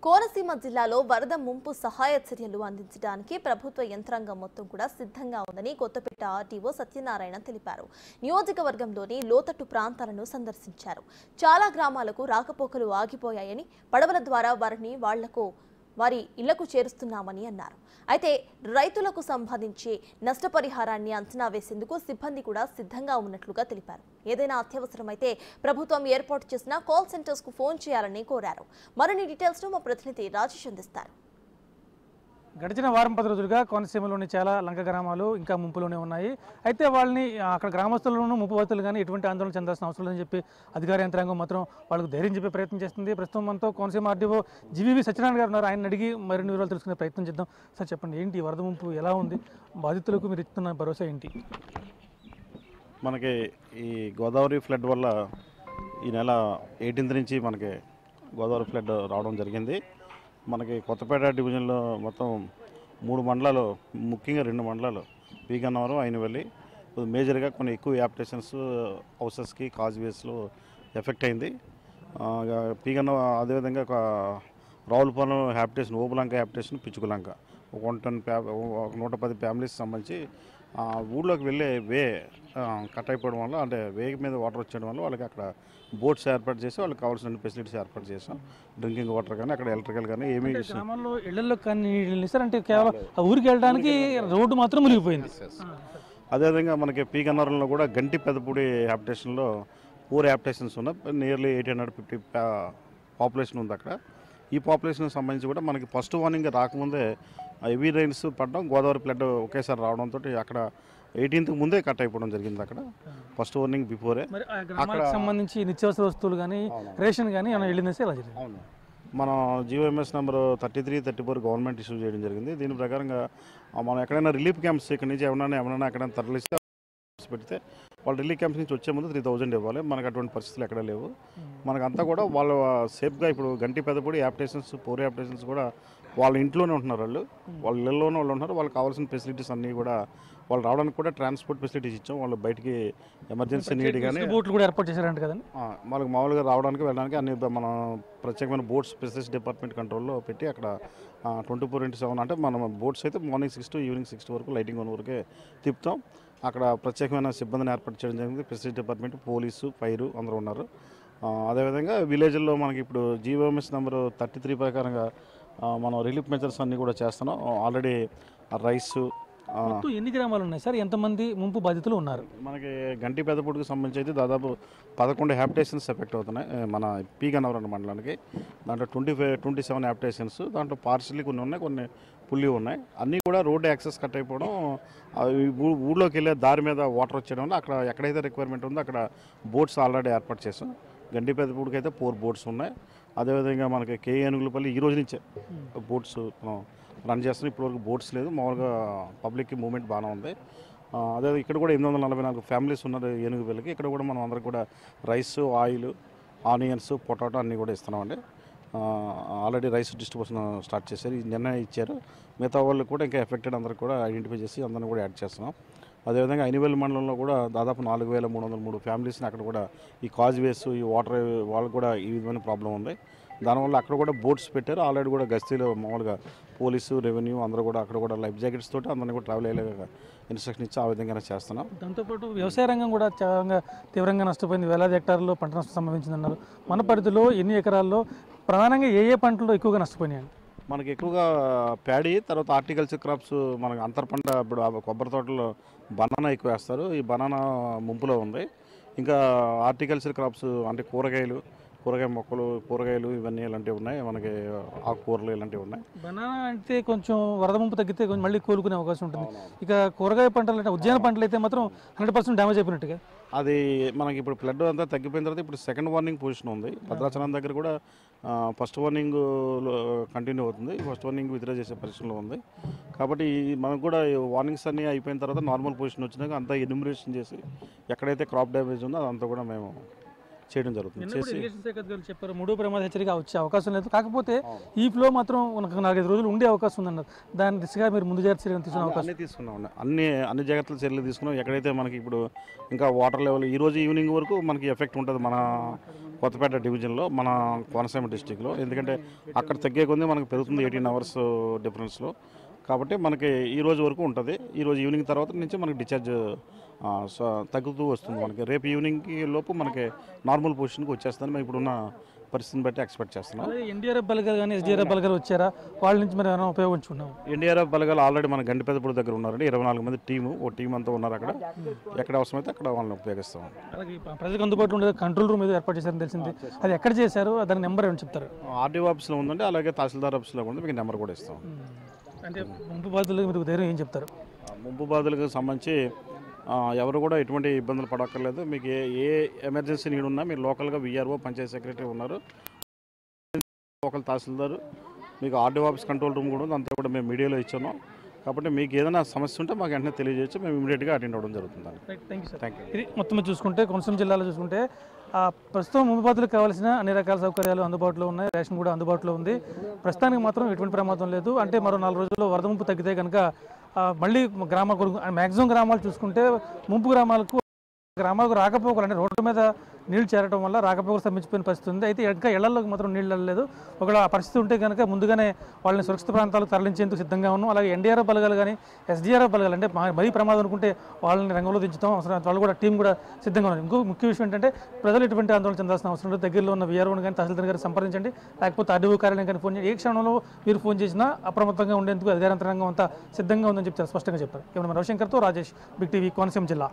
కోనసీమ జిల్లాలో వరద ముంపు సహాయ చర్యలు అందించడానికి ప్రభుత్వ యంత్రాంగం మొత్తం కూడా సిద్ధంగా ఉందని కొత్తపేట ఆర్టీఓ సత్యనారాయణ తెలిపారు. నియోజకవర్గంలోని లోతట్టు ప్రాంతాలను సందర్శించారు. చాలా గ్రామాలకు రాకపోకలు ఆగిపోయాయని, పడవల ద్వారా వారి ఇళ్లకు చేరుస్తున్నామని అన్నారు. అయితే రైతులకు సంబంధించి నష్టపరిహారాన్ని అంచనా వేసేందుకు సిబ్బంది కూడా సిద్ధంగా ఉన్నట్లుగా తెలిపారు. ఏదైనా అత్యవసరమైతే ప్రభుత్వం ఏర్పాటు చేసిన కాల్ సెంటర్స్ కు ఫోన్ చేయాలని కోరారు. మరిన్ని డీటెయిల్స్ మా ప్రతినిధి రాజేష్ అందిస్తారు. గడిచిన వారం 10 రోజులుగా కోనసీమలోని చాలా లంక గ్రామాలు ఇంకా ముంపులోనే ఉన్నాయి. అయితే వాళ్ళని అక్కడ గ్రామస్తులను ముంపువతులు కానీ ఎటువంటి ఆందోళన చెందాల్సిన అవసరం లేదని చెప్పి అధికార యంత్రాంగం మాత్రం వాళ్ళకు ధైర్యం చెప్పే ప్రయత్నం చేస్తుంది. ప్రస్తుతం మనతో కోనసీమ ఆర్డీఓ జీవీవి సత్యనారాయణ గారు ఉన్నారు. ఆయన అడిగి మరిన్ని వివరాలు తెలుసుకునే ప్రయత్నం చేద్దాం. సార్ చెప్పండి, ఏంటి వరద ముంపు ఎలా ఉంది, బాధితులకు మీరు ఇస్తున్న భరోసా ఏంటి? మనకి ఈ గోదావరి ఫ్లడ్ వల్ల ఈ నెల 18 నుంచి మనకి గోదావరి ఫ్లడ్ రావడం జరిగింది. మనకి కొత్తపేట డివిజన్లో మొత్తం 3 మండలాలు, ముఖ్యంగా 2 మండలాలు పీగన్నవరం, అయినవల్లి మేజర్గా కొన్ని ఎక్కువ యాప్టేషన్స్ హౌసెస్కి కాజ్వేస్లో ఎఫెక్ట్ అయింది. పీగన్న అదేవిధంగా రావులపాలెం హ్యాబిటేషన్, ఓబులంక హ్యాబిటేషన్, పిచ్చుకులంక 110 ఫ్యామిలీస్ సంబంధించి ఊళ్ళోకి వెళ్ళే వే కట్ అయిపోవడం వల్ల, అంటే వే మీద వాటర్ వచ్చేయడం వల్ల వాళ్ళకి అక్కడ బోట్స్ ఏర్పాటు చేసి వాళ్ళకి కావాల్సిన ఫెసిలిటీస్ ఏర్పాటు చేసాం. డ్రింకింగ్ వాటర్ కానీ అక్కడ ఎలక్ట్రికల్ కానీ ఏమీ గ్రామంలో ఇళ్లలో కానీ అంటే కేవలం ఆ ఊరికి వెళ్ళడానికి రోడ్డు మాత్రం మునిగిపోయింది. అదేవిధంగా మనకి పీగన్నవరంలో కూడా గంటి పెద్దపూడి హ్యాబిటేషన్లో 4 హ్యాబిటేషన్స్ ఉన్నాయి. నియర్లీ 850 పాపులేషన్ ఉంది అక్కడ. ఈ పాపులేషన్కి సంబంధించి కూడా మనకి ఫస్ట్ వార్నింగ్ రాకముందే హెవీ రైన్స్ పడడం, గోదావరి ఫ్లడ్ ఒకేసారి రావడంతో అక్కడ 18th ముందే కట్ అయిపోవడం జరిగింది. అక్కడ ఫస్ట్ వార్నింగ్ బిఫోరే. అక్కడ సంబంధించి నిత్యావసర వస్తువులు కానీ రేషన్ కానీ వెళ్ళిందేసి ఇలా జరిగింది. అవును, మనం జీవోఎంఎస్ నెంబర్ 33-34 గవర్నమెంట్ ఇష్యూ చేయడం జరిగింది. దీని ప్రకారంగా మనం ఎక్కడైనా రిలీఫ్ క్యాంప్స్ ఇక్కడ నుంచి ఎవరైనా ఎక్కడైనా తరలిస్తే పెడితే వాళ్ళు రిలీఫ్ క్యాంప్స్ నుంచి వచ్చే ముందు 3000 ఇవ్వాలి. మనకు అటువంటి పరిస్థితులు ఎక్కడ లేవు. మనకంతా కూడా వాళ్ళు సేఫ్గా ఇప్పుడు గంటి పెద్దపూడి యాప్టేషన్స్, 4 యాప్టేషన్స్ కూడా వాళ్ళ ఇంట్లోనే ఉంటున్నారు. వాళ్ళ ఇళ్ళలోనే వాళ్ళు ఉంటున్నారు. వాళ్ళకి కావాల్సిన ఫెసిలిటీస్ అన్నీ కూడా వాళ్ళు రావడానికి కూడా ట్రాన్స్పోర్ట్ ఫెసిలిటీస్ ఇచ్చాం. వాళ్ళు బయటికి ఎమర్జెన్సీ నీడ్ కానీ బోట్లు కూడా ఏర్పాటు చేశారంట కదండి. వాళ్ళకి మామూలుగా రావడానికి వెళ్ళడానికి అన్ని మనం ప్రత్యేకమైన బోట్స్ స్పెషలిస్ డిపార్ట్మెంట్ కంట్రోల్లో పెట్టి అక్కడ 24/7 అంటే మనం బోట్స్ అయితే మార్నింగ్ 6 to ఈవినింగ్ 6 వరకు లైటింగ్ 1 వరకే తిప్పుతాం. అక్కడ ప్రత్యేకమైన సిబ్బందిని ఏర్పాటు చేయడం జరిగింది. ఫెసిలిటీ డిపార్ట్మెంట్, పోలీసు, ఫైరు అందరూ ఉన్నారు. అదేవిధంగా విలేజ్లో మనకి ఇప్పుడు జీవోఎంఎస్ నెంబర్ 33 ప్రకారంగా మనం రిలీఫ్ మెజర్స్ అన్నీ కూడా చేస్తున్నాం. Already rice. ఎన్ని గ్రామాలు ఉన్నాయి సార్? ఎంతమంది ముంపు బాధితులు ఉన్నారు? మనకి గంటి పెద్దపూడికి సంబంధించి అయితే దాదాపు 11 హ్యాబిటేషన్స్ ఎఫెక్ట్ అవుతున్నాయి మన పీగన్నవరం మండలానికి. దాంట్లో 27 హ్యాబిటేషన్స్, దాంట్లో పార్షియల్లీ కొన్ని ఉన్నాయి, కొన్ని ఫుల్లీ ఉన్నాయి. అన్నీ కూడా రోడ్ యాక్సెస్ కట్ అయిపోవడం, ఊళ్ళోకి వెళ్ళే దారి మీద వాటర్ వచ్చేయడం వల్ల అక్కడ ఎక్కడైతే రిక్వైర్మెంట్ ఉందో అక్కడ బోట్స్ ఆల్రెడీ ఏర్పాటు చేసాం. గంటి పెద్దపూడికి అయితే 4 బోట్స్ ఉన్నాయి. అదేవిధంగా మనకి ఏనుగులపల్లి ఈ రోజు నుంచే బోట్స్ మనం రన్ చేస్తున్నాం. ఇప్పటివరకు బోట్స్ లేదు. మామూలుగా పబ్లిక్కి మూవ్మెంట్ బాగానే ఉంది. అదే ఇక్కడ కూడా 844 ఫ్యామిలీస్ ఉన్నారు ఏనుగుపల్లికి. ఇక్కడ కూడా మనం అందరికి కూడా రైస్, ఆయిల్, ఆనియన్స్, పొటాటో అన్నీ కూడా ఇస్తున్నామండి. ఆల్రెడీ రైస్ డిస్ట్రిబ్యూషన్ స్టార్ట్ చేశారు. నిన్న ఇచ్చారు. మిగతా వాళ్ళు కూడా ఇంకా ఎఫెక్టెడ్ అందరికి కూడా ఐడెంటిఫై చేసి అందరిని కూడా యాడ్ చేస్తున్నాం. అదేవిధంగా అయినవల్లి మండలంలో కూడా దాదాపు 4303 ఫ్యామిలీస్ని అక్కడ కూడా ఈ కాజ్వేస్, ఈ వాటర్ వాళ్ళకు కూడా ఈ విధమైన ప్రాబ్లం ఉంది. దానివల్ల అక్కడ కూడా బోట్స్ పెట్టారు. ఆల్రెడీ కూడా గస్తీలో మామూలుగా పోలీసు, రెవెన్యూ అందరూ కూడా అక్కడ కూడా లైఫ్ జాకెట్స్ తోటి అందరినీ కూడా ట్రావెల్ అయ్యేలాగా ఇన్స్ట్రక్షన్ ఇచ్చి ఆ విధంగా చేస్తున్నాం. దాంతోపాటు వ్యవసాయ రంగం కూడా చాలా తీవ్రంగా నష్టపోయింది. వేలాది హెక్టార్లో పంట నష్టం సంభవించిందన్నారు. మన పరిధిలో ఎన్ని ఎకరాల్లో ప్రధానంగా ఏ పంటలు ఎక్కువగా నష్టపోయినాయి? మనకి ఎక్కువగా ప్యాడీ, తర్వాత హార్టికల్చర్ క్రాప్స్. మనకి అంతర్ పంట ఇప్పుడు కొబ్బరి తోటలో బనానా ఎక్కువ వేస్తారు. ఈ బనానా ముంపులో ఉంది. ఇంకా హార్టికల్చర్ క్రాప్స్ అంటే కూరగాయ మొక్కలు, కూరగాయలు ఇవన్నీ ఇలాంటివి ఉన్నాయి. మనకి ఆకుకూరలు ఇలాంటివి ఉన్నాయి. బనానా అంటే కొంచెం వరద ముంపు తగ్గితే కొంచెం మళ్ళీ కోలుకునే అవకాశం ఉంటుంది. ఇక కూరగాయ పంటలు అంటే ఉద్యాన పంటలు అయితే మాత్రం 100% డ్యామేజ్ అయిపోయినట్టుగా. అది మనకి ఇప్పుడు ఫ్లడ్ అంతా తగ్గిపోయిన తర్వాత ఇప్పుడు సెకండ్ వార్నింగ్ పొజిషన్ ఉంది. భద్రాచలం దగ్గర కూడా ఫస్ట్ వార్నింగ్ కంటిన్యూ అవుతుంది. ఫస్ట్ వార్నింగ్ విత్డ్రా చేసే పరిస్థితిలో ఉంది. కాబట్టి మనకు కూడా వార్నింగ్స్ అన్నీ అయిపోయిన తర్వాత నార్మల్ పొజిషన్ వచ్చినాక అంతా ఎన్యూమరేషన్ చేసి ఎక్కడైతే క్రాప్ డ్యామేజ్ ఉందో అదంతా కూడా మేము చేయడం జరుగుతుంది. నిన్న కూడా చేసి ఇరిగేషన్ శాఖ అధికారులు చెప్పారు 3వ ప్రమాద హెచ్చరిక వచ్చే అవకాశం లేదు, కాకపోతే ఈ ఫ్లో మాత్రం ఒక 4-5 రోజులు ఉండే అవకాశం ఉందన్నారు. దాని దిశగా మీరు ముందు జాగ్రత్త చర్యలు తీసుకునే అవకాశం అన్నీ తీసుకున్నాం, అన్ని జాగ్రత్తల చర్యలు తీసుకున్నాం. ఎక్కడైతే మనకి ఇప్పుడు ఇంకా వాటర్ లెవెల్ ఈరోజు ఈవినింగ్ వరకు మనకి ఎఫెక్ట్ ఉంటుంది మన కొత్తపేట డివిజన్లో, మన కోనసీమ డిస్టిక్లో. ఎందుకంటే అక్కడ తగ్గే కొంది మనకు పెరుగుతుంది 18 అవర్స్ డిఫరెన్స్లో. కాబట్టి మనకి ఈ రోజు వరకు ఉంటుంది. ఈరోజు ఈవినింగ్ తర్వాత నుంచి మనకి డిశ్చార్జ్ తగ్గుతూ వస్తుంది. మనకి రేపు ఈవినింగ్కి లోపు మనకి నార్మల్ పొజిషన్కి వచ్చేస్తుందని మేము ఇప్పుడున్న పరిస్థితిని బట్టి ఎక్స్పెక్ట్ చేస్తున్నాం. ఎన్డీఆర్ఎఫ్ బలగాలు కానీ ఎస్డీఆర్ఎఫ్ బలగాలు వచ్చారా, వాళ్ళ నుంచి మరి ఏమైనా ఉపయోగించుకున్నాం? ఎన్డీఆర్ఎఫ్ బలగాలు ఆల్రెడీ మన గండిపెద్దపూడి దగ్గర ఉన్నారండి. 24 మంది టీం అంతా ఉన్నారు అక్కడ. ఎక్కడ అవసరమైతే అక్కడ వాళ్ళని ఉపయోగిస్తాం. అలాగే ప్రజలకు అందుబాటులో ఉండే కంట్రోల్ రూమ్ ఏదో ఏర్పాటు చేశారని తెలిసింది, అది ఎక్కడ చేశారు, దాని నెంబర్ ఏమని చెప్తారు? ఆర్డీఓ ఆఫీస్లో ఉందండి, అలాగే తహసీల్దార్ ఆఫీస్లో ఉంది. మీకు నెంబర్ కూడా ఇస్తాం. అంటే ముంపు బాధితులకు మీరు ధైర్యం ఏం చెప్తారు? ముంపు బాధలకు సంబంధించి ఎవరు కూడా ఎటువంటి ఇబ్బందులు పడక్కర్లేదు. మీకు ఏ ఎమర్జెన్సీ నీడ్ ఉన్నా మీరు లోకల్గా విఆర్ఓ, పంచాయతీ సెక్రటరీ ఉన్నారు, లోకల్ తహసీల్దారు, మీకు ఆర్డీఓ ఆఫీస్ కంట్రోల్ రూమ్ కూడా ఉంది. అంతా కూడా మేము మీడియాలో ఇచ్చాము. కాబట్టి మీకు ఏదైనా సమస్య ఉంటే మాకు వెంటనే తెలియజేయచ్చు, మేము ఇమీడియట్గా అటెండ్ అవ్వడం జరుగుతుంది. Thank you. ఇది మొత్తం చూసుకుంటే కోనసీమ జిల్లాలో చూసుకుంటే ప్రస్తుతం ముంపు బాధితులకు కావాల్సిన అన్ని రకాల సౌకర్యాలు అందుబాటులో ఉన్నాయి, రేషన్ కూడా అందుబాటులో ఉంది. ప్రస్తుతానికి మాత్రం ఎటువంటి ప్రమాదం లేదు. అంటే మరో 4 రోజుల్లో వరద ముంపు తగ్గితే కనుక మళ్ళీ గ్రామాలకు మ్యాక్సిమం గ్రామాలు చూసుకుంటే ముంపు గ్రామాలకు రాకపోకలు అంటే రోడ్డు మీద నీళ్లు చేరడం వల్ల రాకపోకలు స్తంభించిపోయిన పరిస్థితి ఉంది. అయితే ఇంకా ఇళ్లలోకి మాత్రం నీళ్ళు వెళ్ళలేదు. ఒకవేళ ఆ పరిస్థితి ఉంటే కనుక ముందుగానే వాళ్ళని సురక్షిత ప్రాంతాలకు తరలించేందుకు సిద్ధంగా ఉన్నాం. అలాగే ఎన్డీఆర్ఎఫ్ బలగాలు కానీ ఎస్డీఆర్ఎఫ్ బలగాలు అంటే మరీ ప్రమాదం అనుకుంటే వాళ్ళని రంగంలో దించుతాం. అవసరం వాళ్ళు కూడా టీం కూడా సిద్ధంగా ఉన్నారు. ఇంకో ముఖ్య విషయం ఏంటంటే ప్రజలు ఎటువంటి ఆందోళన చెందాల్సిన అవసరం లేదు. దగ్గరలో ఉన్న వీఆర్ఓని కానీ తహసీల్దార్ గారిని సంప్రదించండి, లేకపోతే ఆర్డీఓ కార్యాలయం కానీ ఫోన్ చేయండి. ఏ క్షణంలో మీరు ఫోన్ చేసినా అప్రమత్తంగా ఉండేందుకు అధికార యంత్రాంగం అంతా సిద్ధంగా ఉందని చెప్తారు, స్పష్టంగా చెప్పారు. కేవలం రవిశంకర్తో రాజేష్, బిగ్ టీవీ, కోనసీమ జిల్లా.